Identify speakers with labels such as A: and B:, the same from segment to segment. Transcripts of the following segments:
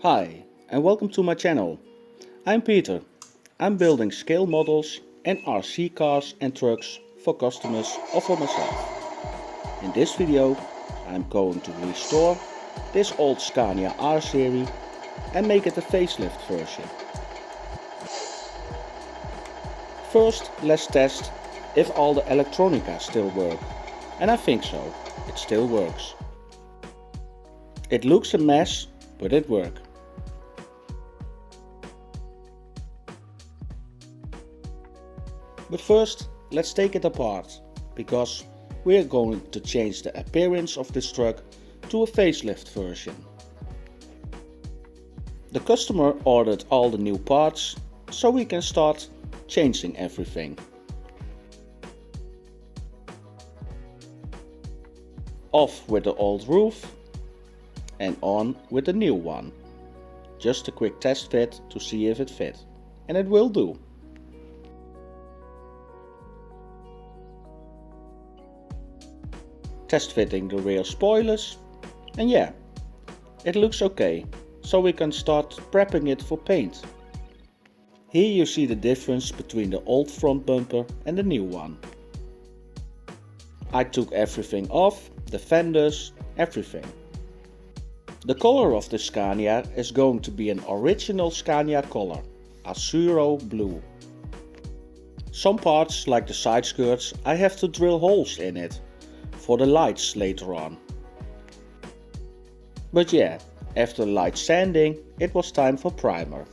A: Hi, and welcome to my channel. I'm Peter. I'm building scale models and RC cars and trucks for customers or for myself. In this video I'm going to restore this old Scania R-series and make it a facelift version. First let's test if all the electronica still work, and I think so, it still works. It looks a mess, but it works. But first, let's take it apart, because we are going to change the appearance of this truck to a facelift version. The customer ordered all the new parts, so we can start changing everything. Off with the old roof and on with the new one. Just a quick test fit to see if it fit, and it will do. Test fitting the rear spoilers, and yeah, it looks okay, so we can start prepping it for paint. Here you see the difference between the old front bumper and the new one. I took everything off, the fenders, everything. The color of the Scania is going to be an original Scania color, Azzurro blue. Some parts, like the side skirts, I have to drill holes in it for the lights later on. But yeah, after light sanding it was time for primer.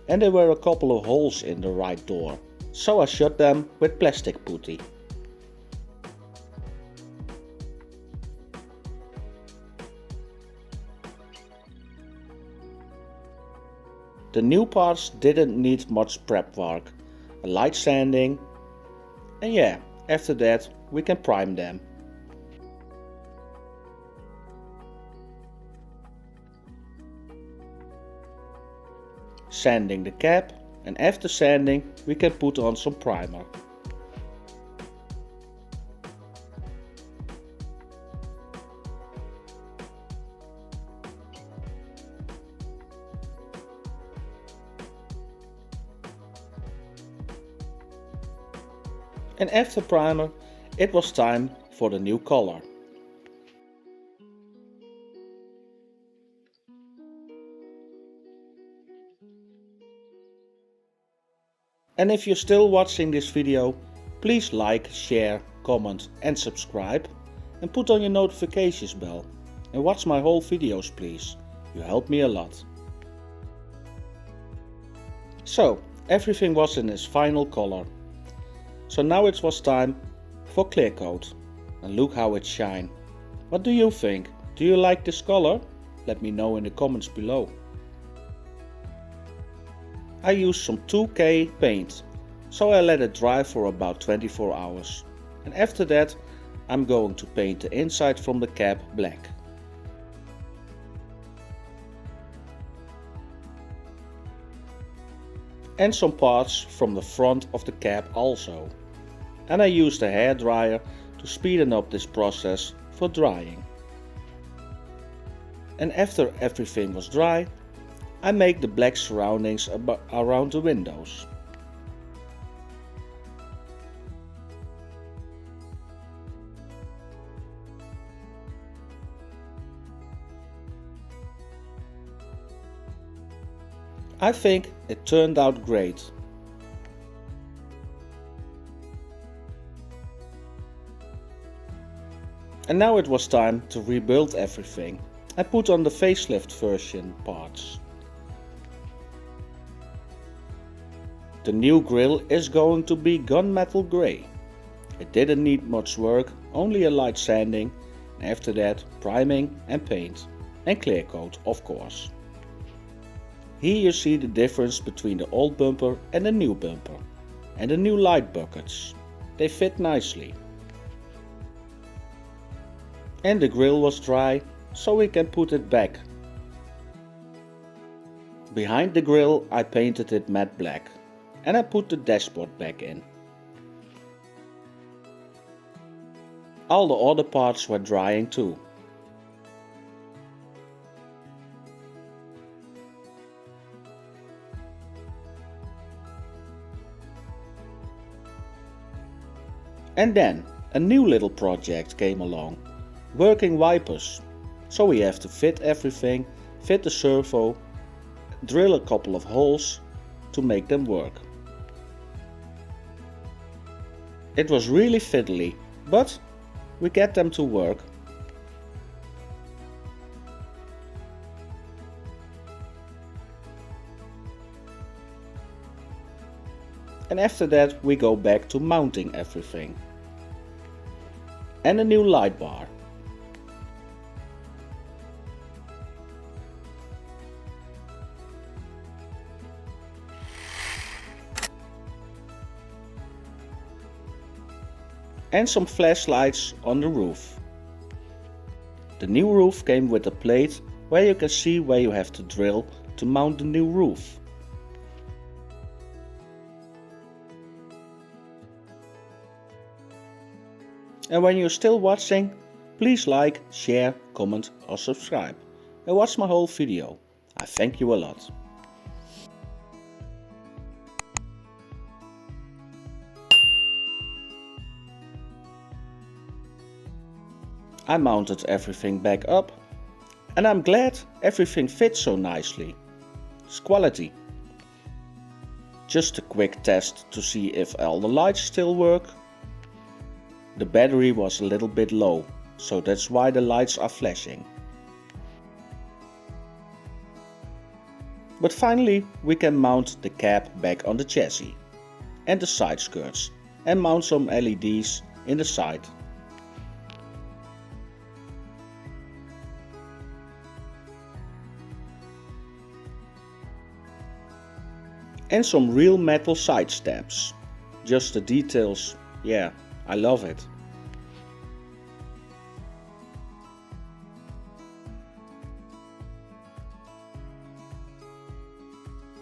A: And there were a couple of holes in the right door, so I shut them with plastic putty. The new parts didn't need much prep work, a light sanding, and yeah, after that we can prime them. Sanding the cap, and after sanding we can put on some primer. And after primer it was time for the new color. And if you're still watching this video, please like, share, comment and subscribe, and put on your notifications bell and watch my whole videos please, you help me a lot. So everything was in its final color. So now it was time for clear coat, and look how it shines. What do you think? Do you like this color? Let me know in the comments below. I used some 2K paint, so I let it dry for about 24 hours. And after that I'm going to paint the inside from the cab black. And some parts from the front of the cab also. And I used a hairdryer to speeden up this process for drying. And after everything was dry, I make the black surroundings around the windows. I think it turned out great. And now it was time to rebuild everything and put on the facelift version parts. The new grille is going to be gunmetal grey. It didn't need much work, only a light sanding, and after that priming and paint, and clear coat of course. Here you see the difference between the old bumper and the new bumper, and the new light buckets. They fit nicely. And the grille was dry, so we can put it back. Behind the grille I painted it matte black. And I put the dashboard back in. All the other parts were drying too. And then a new little project came along, working wipers. So we have to fit everything, fit the servo, drill a couple of holes to make them work. It was really fiddly, but we get them to work. And after that we go back to mounting everything. And a new light bar. And some flashlights on the roof. The new roof came with a plate where you can see where you have to drill to mount the new roof. And when you're still watching, please like, share, comment or subscribe. And watch my whole video. I thank you a lot. I mounted everything back up and I'm glad everything fits so nicely. It's quality. Just a quick test to see if all the lights still work. The battery was a little bit low, so that's why the lights are flashing. But finally we can mount the cab back on the chassis and the side skirts and mount some LEDs in the side. And some real metal side stamps. Just the details, yeah, I love it.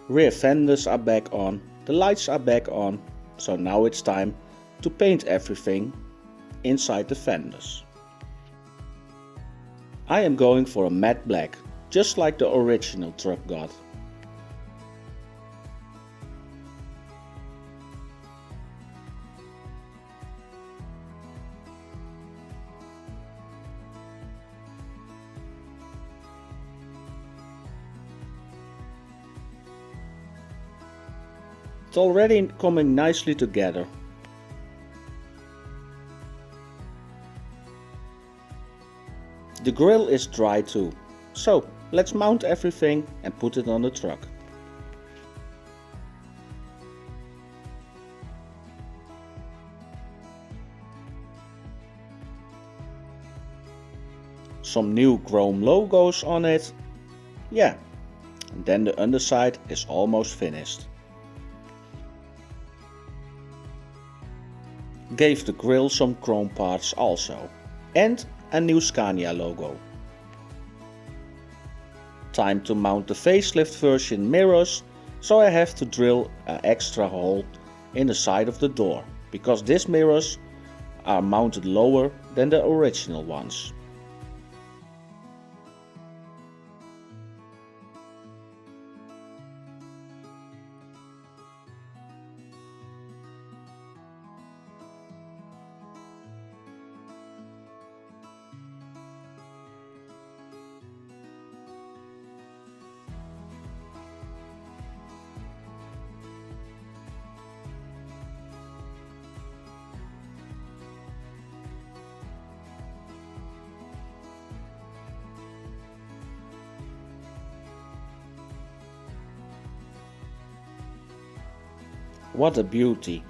A: Rear fenders are back on, the lights are back on, so now it's time to paint everything inside the fenders. I am going for a matte black, just like the original truck got. It's already coming nicely together. The grille is dry too, so let's mount everything and put it on the truck. Some new chrome logos on it. Yeah, and then the underside is almost finished. Gave the grille some chrome parts also, and a new Scania logo. Time to mount the facelift version mirrors, so I have to drill an extra hole in the side of the door, because these mirrors are mounted lower than the original ones. What a beauty!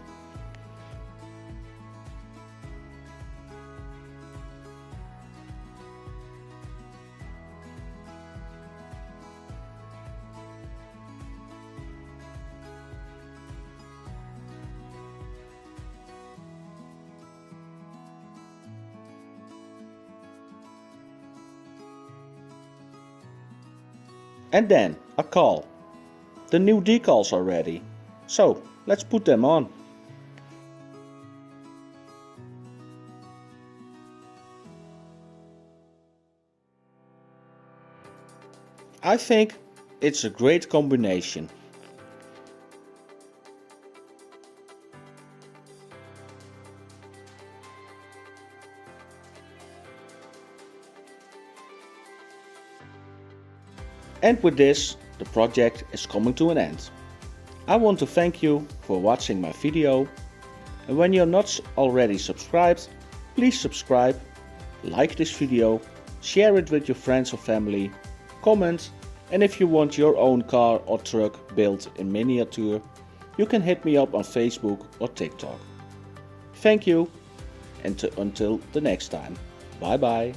A: And then a call. The new decals are ready, so let's put them on. I think it's a great combination. And with this, the project is coming to an end. I want to thank you for watching my video, and when you're not already subscribed, please subscribe, like this video, share it with your friends or family, comment, and if you want your own car or truck built in miniature, you can hit me up on Facebook or TikTok. Thank you, and until the next time. Bye bye.